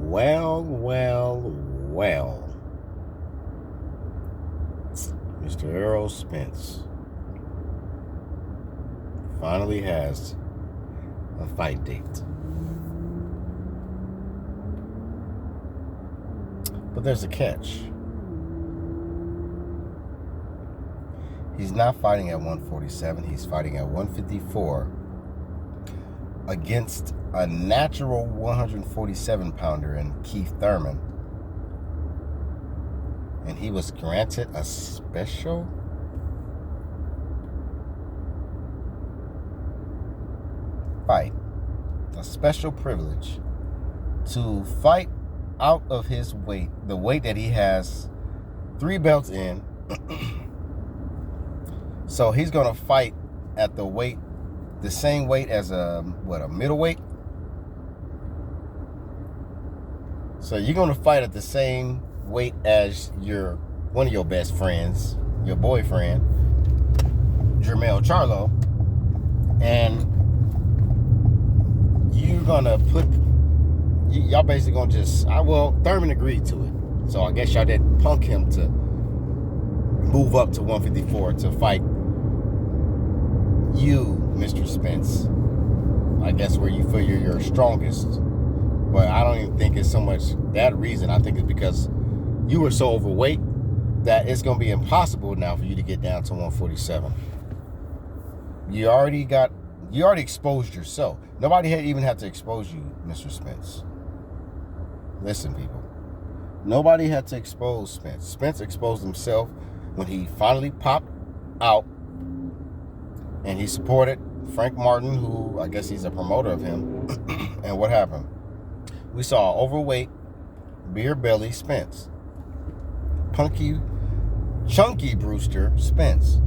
Well. Mr. Errol Spence finally has a fight date. But there's a catch. He's not fighting at 147. He's fighting at 154 against a natural 147-pounder in Keith Thurman. And he was granted a special fight, a special privilege to fight out of his weight, the weight that he has 3 belts in. So he's going to fight at the weight, the same weight as a middleweight. So you're going to fight at the same weight as one of your best friends, your boyfriend, Jermell Charlo, and you're going to y'all basically going to Thurman agreed to it. So I guess y'all didn't punk him to move up to 154 to fight you, Mr. Spence. I guess where you feel you're strongest. But I don't even think it's so much that reason. I think it's because you were so overweight that it's going to be impossible now for you to get down to 147. You already exposed yourself. Nobody even had to expose you, Mr. Spence. Listen, people. Nobody had to expose Spence. Spence exposed himself when he finally popped out and he supported Frank Martin, who I guess he's a promoter of him. And what happened? We saw overweight, beer belly Spence. Punky, chunky Brewster Spence.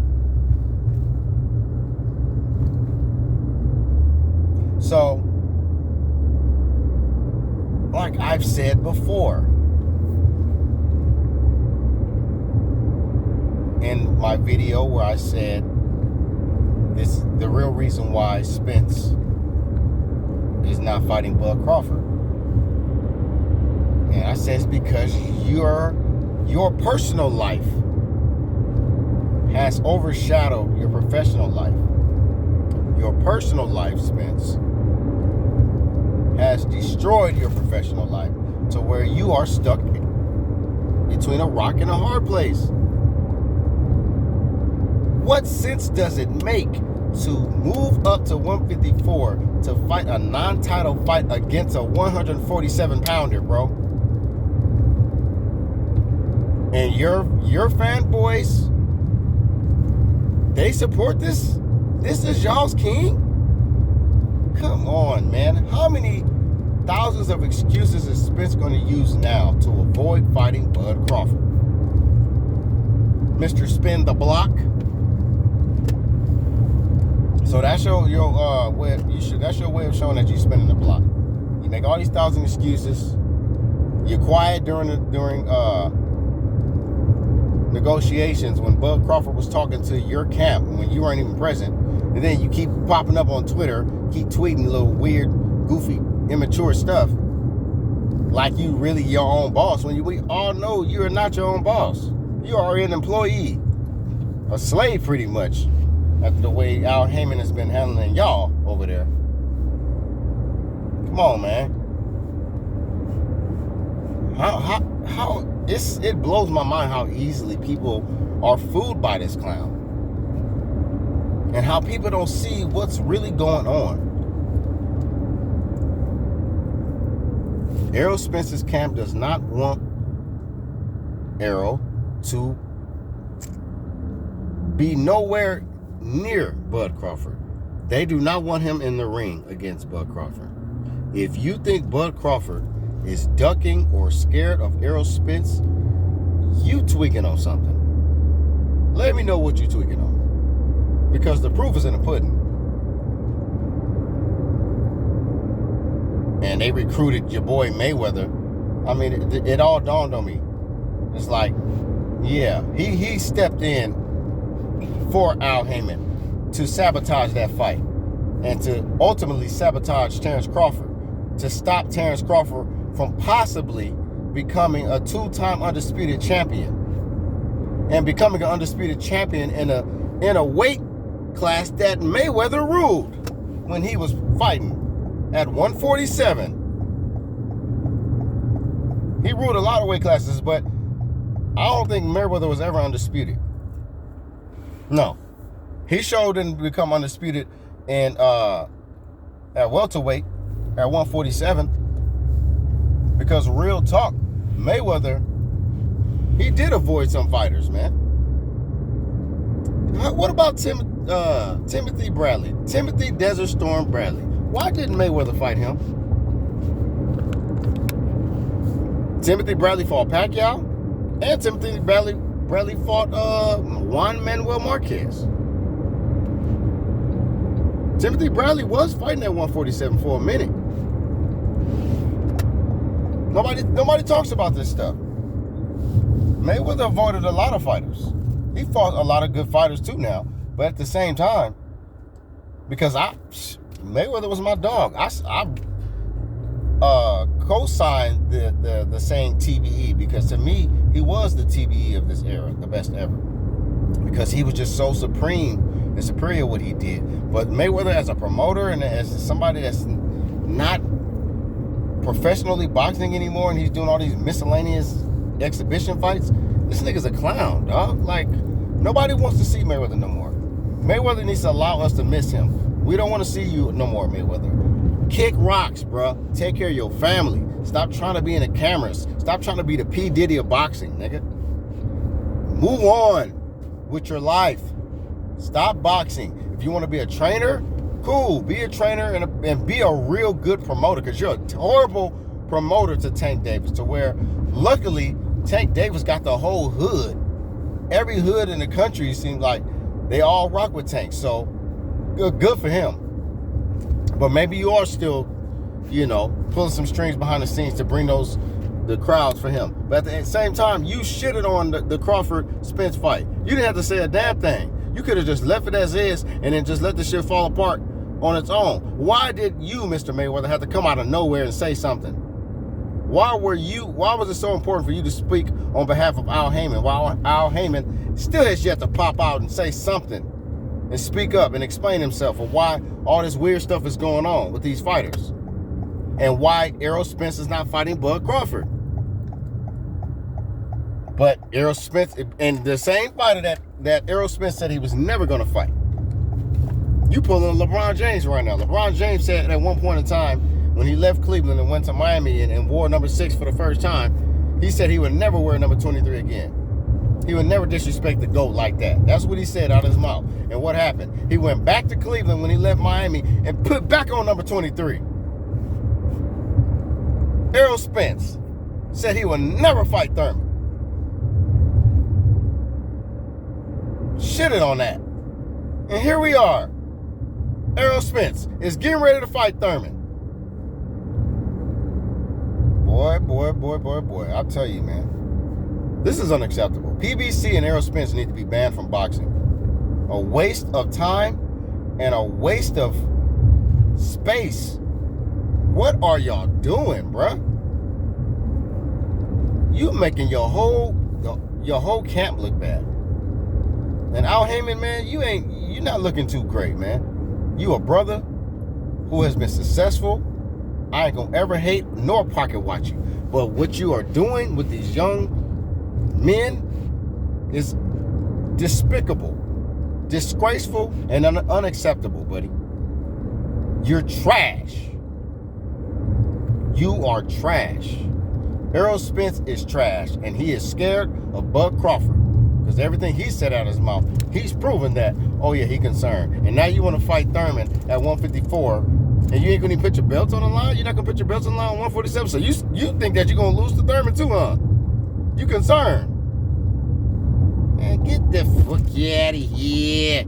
So, like I've said before, in my video where I said the real reason why Spence is not fighting Bud Crawford. And I said it's because your personal life has overshadowed your professional life. Your personal life, Spence, has destroyed your professional life to where you are stuck between a rock and a hard place. What sense does it make to move up to 154 to fight a non-title fight against a 147-pounder, bro? And your fanboys, they support this? This is y'all's king? Come on, man. How many thousands of excuses is Spence going to use now to avoid fighting Bud Crawford? Mr. Spin the Block. So that's your way. That's your way of showing that you're spinning the block. You make all these 1,000 excuses. You're quiet during negotiations when Bud Crawford was talking to your camp when you weren't even present, and then you keep popping up on Twitter, keep tweeting little weird, goofy, immature stuff, like you really your own boss. When we all know you are not your own boss. You are an employee, a slave, pretty much. After the way Al Heyman has been handling y'all over there. Come on, man. It blows my mind how easily people are fooled by this clown. And how people don't see what's really going on. Errol Spence's camp does not want Errol to be nowhere near Bud Crawford. They do not want him in the ring against Bud Crawford. If you think Bud Crawford is ducking or scared of Errol Spence, you tweaking on something. Let me know what you tweaking on. Because the proof is in the pudding. And they recruited your boy Mayweather. I mean, it all dawned on me. It's like, yeah, he stepped in for Al Heyman to sabotage that fight and to ultimately sabotage Terrence Crawford, to stop Terrence Crawford from possibly becoming a 2-time undisputed champion and becoming an undisputed champion in a weight class that Mayweather ruled when he was fighting at 147. He ruled a lot of weight classes, but I don't think Mayweather was ever undisputed. No. He showed didn't become undisputed in at welterweight at 147. Because real talk, Mayweather, he did avoid some fighters, man. What about Timothy Bradley? Timothy Desert Storm Bradley. Why didn't Mayweather fight him? Timothy Bradley fought Pacquiao, and Timothy Bradley fought Juan Manuel Marquez. Timothy Bradley was fighting at 147 for a minute. Nobody talks about this stuff. Mayweather avoided a lot of fighters. He fought a lot of good fighters too now, but at the same time, because Mayweather was my dog. I co-signed the saying TBE because to me he was the TBE of this era, the best ever, because he was just so supreme and superior what he did. But Mayweather as a promoter and as somebody that's not professionally boxing anymore and he's doing all these miscellaneous exhibition fights, this nigga's a clown, dog. Like, nobody wants to see Mayweather no more. Mayweather needs to allow us to miss him. We don't want to see you no more, Mayweather. Kick rocks, bro. Take care of your family. Stop trying to be in the cameras. Stop trying to be the P. Diddy of boxing, nigga. Move on with your life. Stop boxing. If you want to be a trainer, cool. Be a trainer and be a real good promoter, because you're a horrible promoter to Tank Davis, to where, luckily, Tank Davis got the whole hood. Every hood in the country seems like they all rock with Tank. So, good for him. But maybe you are still, pulling some strings behind the scenes to bring the crowds for him. But at the same time, you shitted on the Crawford Spence fight. You didn't have to say a damn thing. You could have just left it as is and then just let the shit fall apart on its own. Why did you, Mr. Mayweather, have to come out of nowhere and say something? Why was it so important for you to speak on behalf of Al Heyman, while Al Heyman still has yet to pop out and say something and speak up and explain himself of why all this weird stuff is going on with these fighters and why Errol Spence is not fighting Bud Crawford? But Errol Spence, and the same fighter that Errol Spence said he was never going to fight. You pulling LeBron James right now. LeBron James said at one point in time, when he left Cleveland and went to Miami and wore number 6 for the first time, he said he would never wear number 23 again. He would never disrespect the GOAT like that. That's what he said out of his mouth. And what happened? He went back to Cleveland when he left Miami and put back on number 23. Errol Spence said he would never fight Thurman. Shitted on that. And here we are. Errol Spence is getting ready to fight Thurman. Boy. I'll tell you, man. This is unacceptable. PBC and Errol Spence need to be banned from boxing. A waste of time and a waste of space. What are y'all doing, bruh? You making your whole camp look bad. And Al Heyman, man, you're not looking too great, man. You a brother who has been successful. I ain't gonna ever hate nor pocket watch you. But what you are doing with these young men is despicable, disgraceful, and unacceptable, buddy. You're trash. You are trash. Errol Spence is trash, and he is scared of Bud Crawford. Because everything he said out of his mouth, he's proven that, oh yeah, he concerned. And now you want to fight Thurman at 154, and you ain't going to put your belts on the line? You're not going to put your belts on the line on 147? So you think that you're going to lose to Thurman too, huh? You concerned. Man, get the fuck out of here.